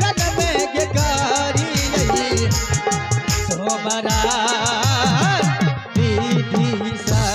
रन में के कारी सोमरा दीदी सा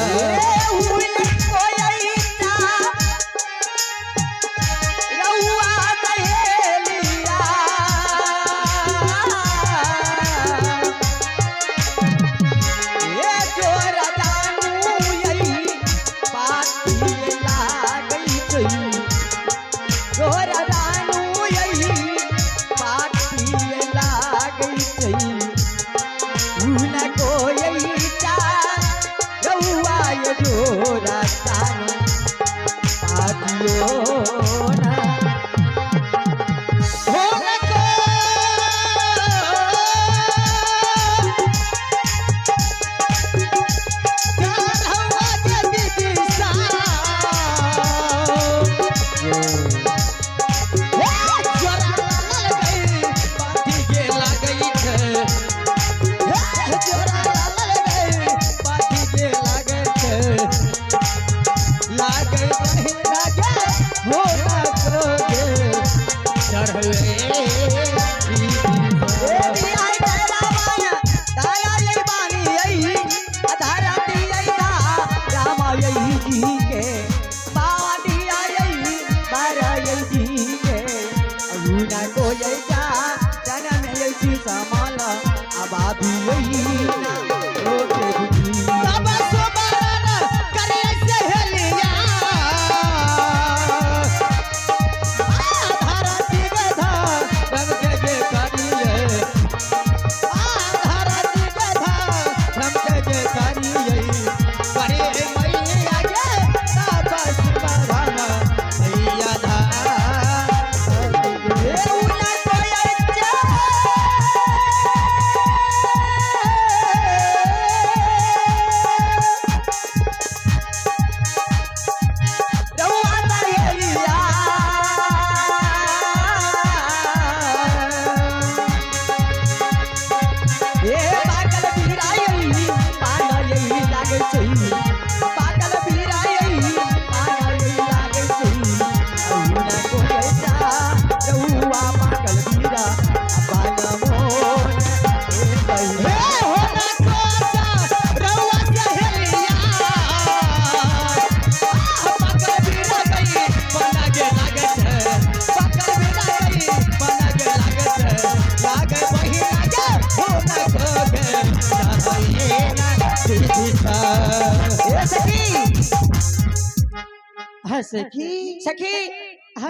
सखी सखी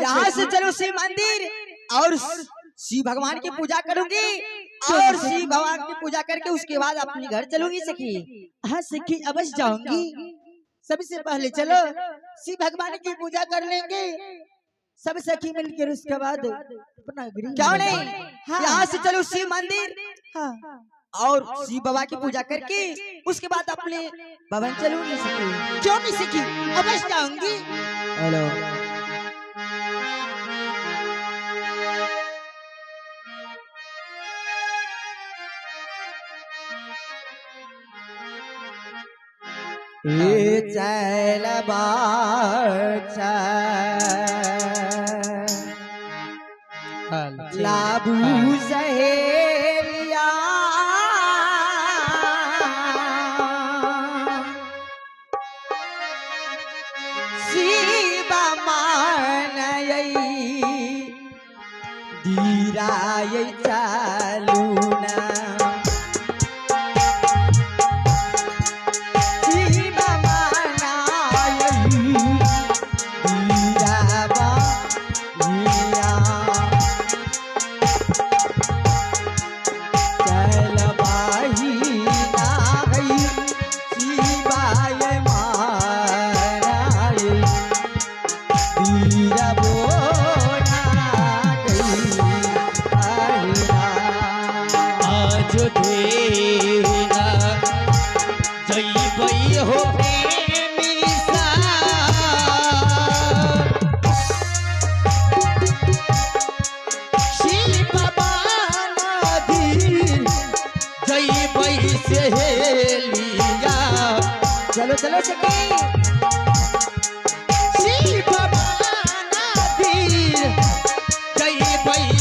यहाँ से चलो शिव मंदिर और शिव भगवान की पूजा करूंगी और शिव भगवान की पूजा करके उसके बाद अपने घर चलूंगी सखी। हाँ सखी अवश्य जाऊंगी। सबसे पहले चलो शिव भगवान की पूजा कर लेंगे सब सखी मिलकर, उसके बाद अपना क्यों नहीं। हाँ। यहाँ से चलो शिव मंदिर हाँ। और शिव बाबा की पूजा करके उसके बाद अपने भवन चलूंगी सखी। क्यों नहीं सखी अवश्य जाऊंगी। हेलो ये चल बाचा लाबू सहेलिया शिव मान धीराय चालूना चलो चलो सखी शिव बाबा ना धीर जय भाई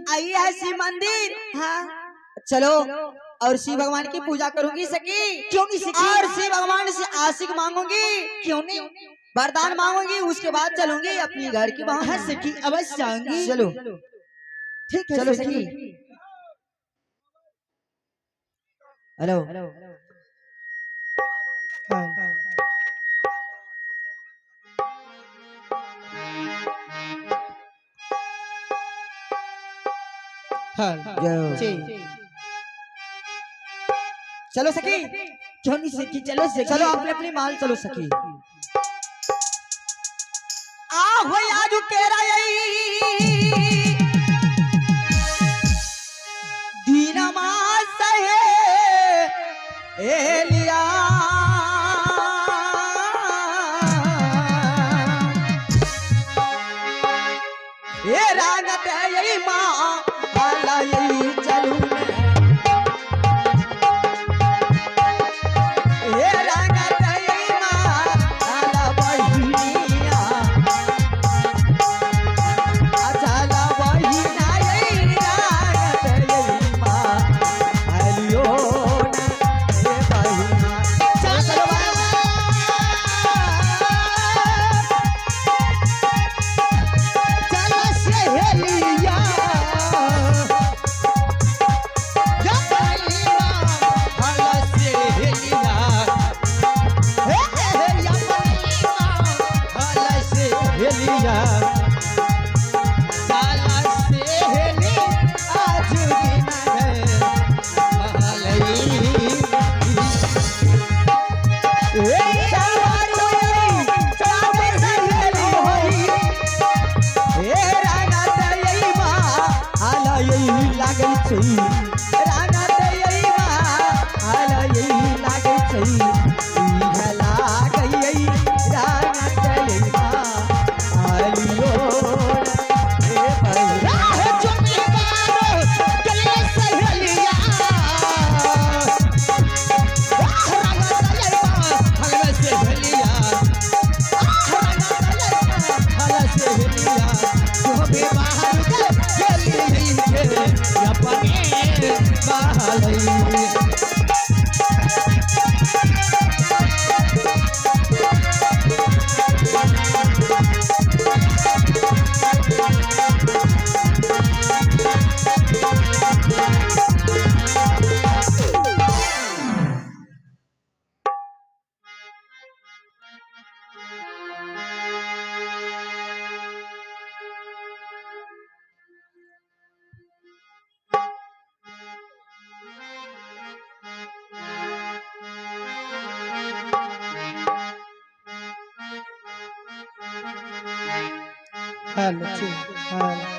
आई है शिव मंदिर। हाँ चलो और शिव भगवान की पूजा करूंगी सखी। क्यों नहीं सखी? और शिव भगवान से आशिक मांगूंगी। क्यों नहीं? वरदान मांगूंगी, उसके बाद चलूंगी अपनी घर की बाहर। हाँ सखी अवश्य जाऊंगी। चलो ठीक है चलो सखी। हेलो चलो सखी। क्यों नहीं सखी? चलो सखी। चलो अपने अपनी माल चलो सखी। आहो आज तेरा यही दीनमास है एलिया ए रागत यही माँ आला यही चलू गई पिघला गई रान चलैया आलियो रे बहिरा राह चुमे बारो गले सहेलिया हेलो